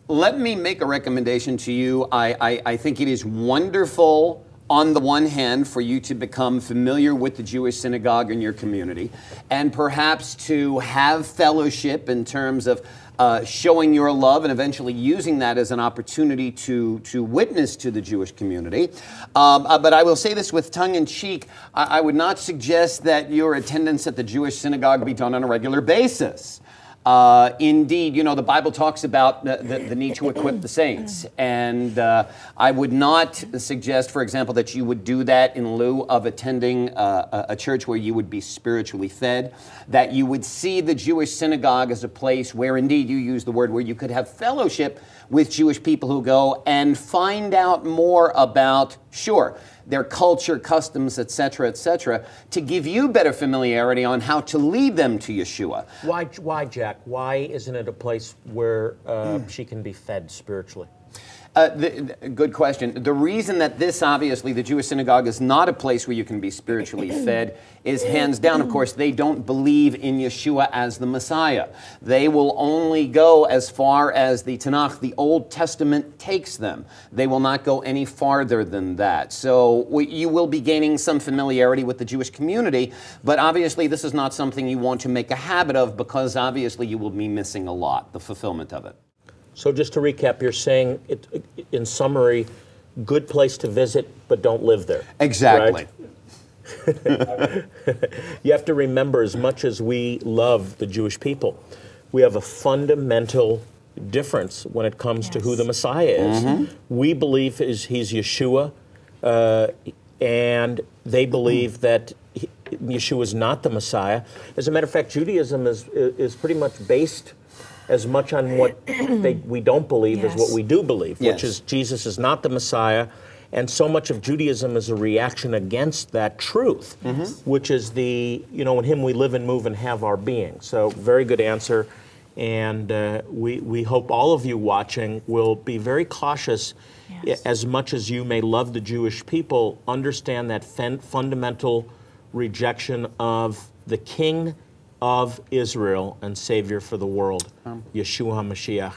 let me make a recommendation to you. I think it is wonderful, on the one hand, for you to become familiar with the Jewish synagogue in your community, and perhaps to have fellowship in terms of showing your love and eventually using that as an opportunity to witness to the Jewish community. But I will say this with tongue in cheek, I would not suggest that your attendance at the Jewish synagogue be done on a regular basis. Indeed, you know, the Bible talks about the need to equip the saints. And I would not suggest, for example, that you would do that in lieu of attending a church where you would be spiritually fed, that you would see the Jewish synagogue as a place where, indeed, you use the word, where you could have fellowship with Jewish people who go and find out more about, sure, their culture, customs, etc., to give you better familiarity on how to lead them to Yeshua. Why, Jack? Why isn't it a place where she can be fed spiritually? Good question. The reason that this, obviously, the Jewish synagogue is not a place where you can be spiritually fed is, hands down, of course, they don't believe in Yeshua as the Messiah. They will only go as far as the Tanakh, the Old Testament, takes them. They will not go any farther than that. So you will be gaining some familiarity with the Jewish community, but obviously this is not something you want to make a habit of, because obviously you will be missing a lot, the fulfillment of it. So just to recap, you're saying, in summary, good place to visit, but don't live there. Exactly. Right? You have to remember, as much as we love the Jewish people, we have a fundamental difference when it comes to who the Messiah is. We believe he's Yeshua, and they believe that Yeshua is not the Messiah. As a matter of fact, Judaism is pretty much based as much on what we don't believe as what we do believe, which is Jesus is not the Messiah. And so much of Judaism is a reaction against that truth, which is the, you know, in him we live and move and have our being. So very good answer. And we hope all of you watching will be very cautious. As much as you may love the Jewish people, understand that fundamental rejection of the King of Israel and Savior for the world, Yeshua HaMashiach.